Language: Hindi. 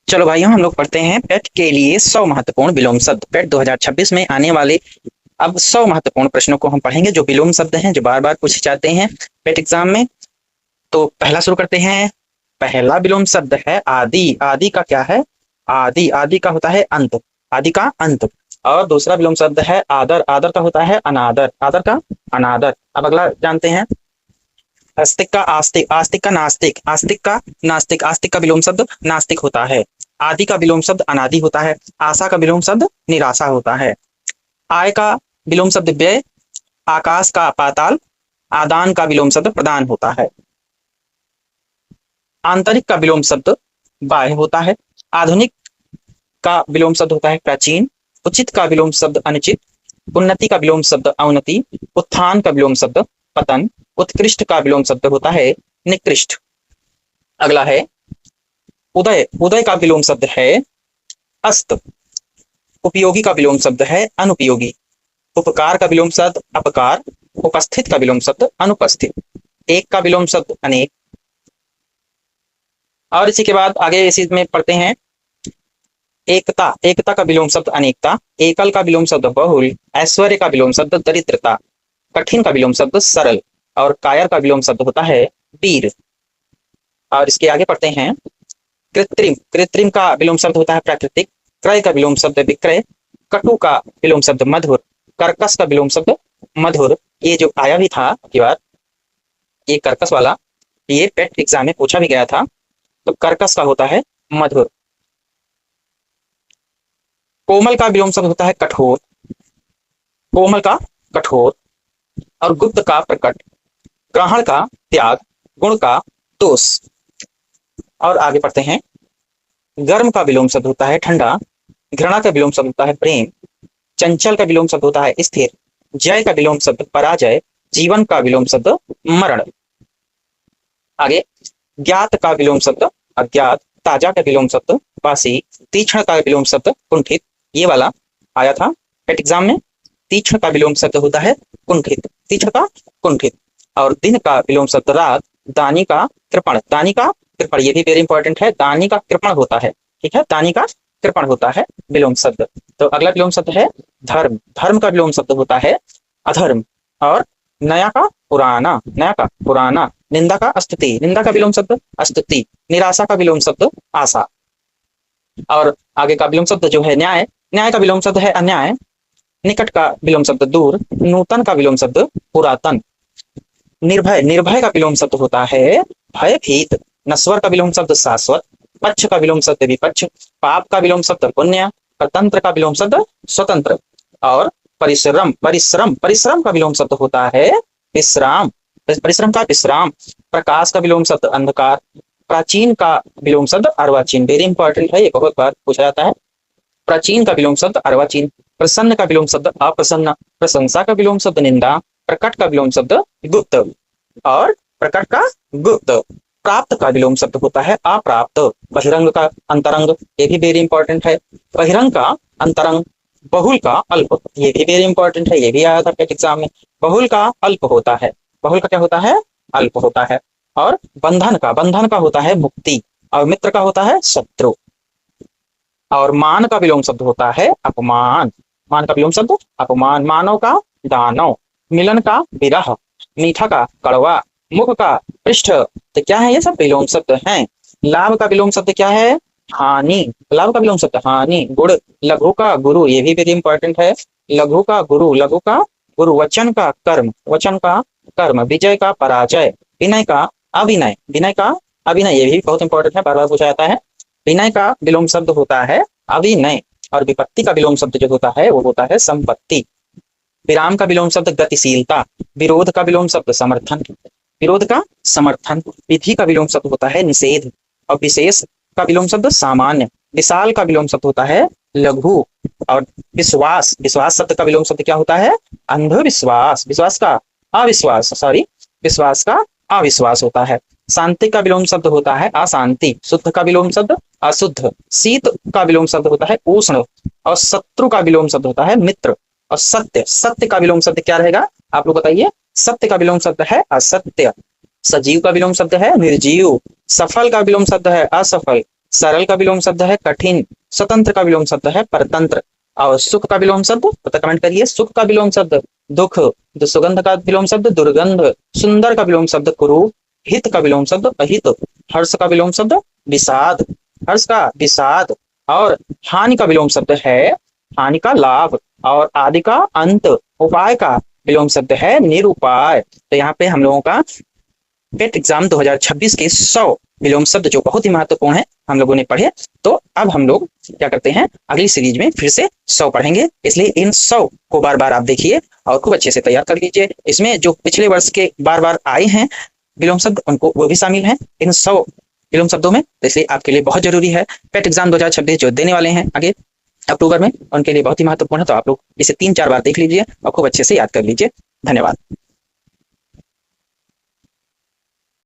चलो भाइयों, हम लोग पढ़ते हैं पेट के लिए 100 महत्वपूर्ण विलोम शब्द। पेट 2026 में आने वाले अब 100 महत्वपूर्ण प्रश्नों को हम पढ़ेंगे जो विलोम शब्द हैं, जो बार बार पूछे जाते हैं पेट एग्जाम में। तो पहला शुरू करते हैं। पहला विलोम शब्द है आदि। आदि का क्या है? आदि। आदि का होता है अंत। आदि का अंत। और दूसरा विलोम शब्द है आदर। आदर का होता है अनादर। आदर का अनादर। अब अगला जानते हैं। आस्तिक का आस्तिक। आस्तिक का नास्तिक। आस्तिक का नास्तिक। आस्तिक का विलोम शब्द नास्तिक होता है। आदि का विलोम शब्द अनादि होता है। आशा का विलोम शब्द निराशा होता है। आय का विलोम शब्द व्यय। आकाश का पाताल। आदान का विलोम शब्द प्रदान होता है। आंतरिक का विलोम शब्द बाह्य होता है। आधुनिक का विलोम शब्द होता है प्राचीन। उचित का विलोम शब्द अनुचित। उन्नति का विलोम शब्द अवनति। उत्थान का विलोम शब्द पतन। उत्कृष्ट का विलोम शब्द होता है निकृष्ट। अगला है उदय। उदय का विलोम शब्द है अस्त। उपयोगी का विलोम शब्द है अनुपयोगी। उपकार का विलोम शब्द अपकार। उपस्थित का विलोम शब्द अनुपस्थित। एक का विलोम शब्द अनेक। और इसी के बाद आगे इसी में पढ़ते हैं। एकता। एकता का विलोम शब्द अनेकता। एकल का विलोम शब्द बहुल। ऐश्वर्य का विलोम शब्द दरिद्रता। कठिन का विलोम शब्द सरल। और कायर का विलोम शब्द होता है वीर। और इसके आगे पढ़ते हैं। कृत्रिम। कृत्रिम का विलोम शब्द होता है प्राकृतिक। क्रय का विलोम शब्द विक्रय। कटु का विलोम शब्द मधुर। कर्कश का विलोम शब्द मधुर। ये जो आया भी था की बार, ये कर्कश वाला, ये पेट एग्जाम में पूछा भी गया था। तो कर्कश का होता है मधुर। कोमल का विलोम शब्द होता है कठोर। कोमल का कठोर। और गुप्त का प्रकट। ग्रहण का त्याग। गुण का दोष। और आगे पढ़ते हैं। गर्म का विलोम शब्द होता है ठंडा। घृणा का विलोम शब्द होता है प्रेम। चंचल का विलोम शब्द होता है स्थिर। जय का विलोम शब्द पराजय। जीवन का विलोम शब्द मरण। आगे ज्ञात का विलोम शब्द अज्ञात। ताजा का विलोम शब्द बासी। तीक्ष्ण का विलोम शब्द कुंठित। ये वाला आया था पेट एग्जाम में। तीक्ष्ण का विलोम शब्द होता है कुंठित। तीक्ष्ण का कुंठित। और दिन का विलोम शब्द रात। दानी का कृपण। दानी का कृपण, ये भी वेरी इंपॉर्टेंट है। दानी का कृपण होता है, ठीक है, दानी का कृपण होता है विलोम शब्द। तो अगला विलोम शब्द है धर्म। धर्म का विलोम शब्द होता है अधर्म। और नया का पुराना। नया का पुराना। निंदा का स्तुति। निंदा का विलोम शब्द स्तुति। निराशा का विलोम शब्द आशा। और आगे का विलोम शब्द जो है न्याय। न्याय का विलोम शब्द है अन्याय। निकट का विलोम शब्द दूर। नूतन का विलोम शब्द पुरातन। निर्भय। निर्भय का विलोम शब्द होता है भयभीत। नश्वर का विलोम शब्द शाश्वत। पक्ष का विलोम शब्द विपक्ष। पाप का विलोम शब्द पुण्य। परतंत्र का विलोम शब्द स्वतंत्र। और परिश्रम। परिश्रम। परिश्रम का विलोम शब्द होता है विश्राम। परिश्रम का विश्राम। प्रकाश का विलोम शब्द अंधकार। प्राचीन का विलोम शब्द अर्वाचीन। वेरी इंपॉर्टेंट है, ये बहुत बार पूछा जाता है। प्राचीन का विलोम शब्द अर्वाचीन। प्रसन्न का विलोम शब्द अप्रसन्न। प्रशंसा का विलोम शब्द निंदा। प्रकट का विलोम शब्द गुप्त। और प्रकट का गुप्त। प्राप्त का विलोम शब्द होता है अप्राप्त। बहिरंग का अंतरंग, ये भी वेरी इंपॉर्टेंट है। बहिरंग का अंतरंग। बहुल का अल्प, ये भी वेरी इंपॉर्टेंट है, ये भी आया था एग्जाम में। बहुल का अल्प होता है। बहुल का क्या होता है? अल्प होता है। और बंधन का होता है मुक्ति। और मित्र का होता है शत्रु। और मान का विलोम शब्द होता है अपमान। मान का विलोम शब्द अपमान। मानव का दानव। मिलन का विरह। मीठा का कड़वा। मुख का पृष्ठ। तो क्या है? ये सब विलोम शब्द हैं। लाभ का विलोम शब्द क्या है? हानि। लाभ का विलोम शब्द हानि। गुण। लघु का गुरु, ये भी वेरी इंपॉर्टेंट है। लघु का गुरु। लघु का गुरु। वचन का कर्म। वचन का कर्म। विजय का पराजय। विनय का अभिनय। विनय का अभिनय, ये भी बहुत इंपॉर्टेंट है, बार बार पूछा जाता है। विनय का विलोम शब्द होता है अभिनय। और विपत्ति का विलोम शब्द जो होता है वो होता है संपत्ति। विराम का विलोम शब्द गतिशीलता। विरोध का विलोम शब्द समर्थन। विरोध का समर्थन। विधि का विलोम शब्द होता है निषेध। और विशेष का विलोम शब्द सामान्य। विशाल का विलोम शब्द होता है लघु। और विश्वास। विश्वास शब्द का विलोम शब्द क्या होता है? अंधविश्वास। विश्वास का अविश्वास, सॉरी, विश्वास का अविश्वास होता है। शांति का विलोम शब्द होता है अशांति। शुद्ध का विलोम शब्द अशुद्ध। शीत का विलोम शब्द होता है उष्ण। और शत्रु का विलोम शब्द होता है मित्र। और सत्य। सत्य का विलोम शब्द क्या रहेगा? आप लोग बताइए। सत्य का विलोम शब्द है असत्य। सजीव का विलोम शब्द है निर्जीव। सफल का विलोम शब्द है असफल। सरल का विलोम शब्द है कठिन, स्वतंत्र का विलोम शब्द है परतंत्र, और सुख का विलोम शब्द पता कमेंट करिए। सुख का विलोम शब्द दुख, सुगंध का विलोम शब्द दुर्गंध, सुंदर का विलोम शब्द कुरूप, हित का विलोम शब्द अहित, हर्ष का विलोम शब्द विषाद, हर्ष का विषाद, और हानि का विलोम शब्द है हानि का लाभ, और आदि का अंत, उपाय का विलोम शब्द है निरुपाय। तो यहाँ पे हम लोगों का पेट एग्जाम 2026 के 100 विलोम शब्द जो बहुत ही महत्वपूर्ण है हम लोगों ने पढ़े। तो अब हम लोग क्या करते हैं, अगली सीरीज में फिर से 100 पढ़ेंगे, इसलिए इन 100 को बार बार आप देखिए और खूब अच्छे से तैयार कर लीजिए। इसमें जो पिछले वर्ष के बार बार आए हैं विलोम शब्द उनको वो भी शामिल हैं इन 100 विलोम शब्दों में, तो इसलिए आपके लिए बहुत जरूरी है। पेट एग्जाम 2026 जो देने वाले हैं आगे अक्टूबर में, उनके लिए बहुत ही महत्वपूर्ण है। तो आप लोग इसे 3-4 बार देख लीजिए और खूब अच्छे से याद कर लीजिए। धन्यवाद।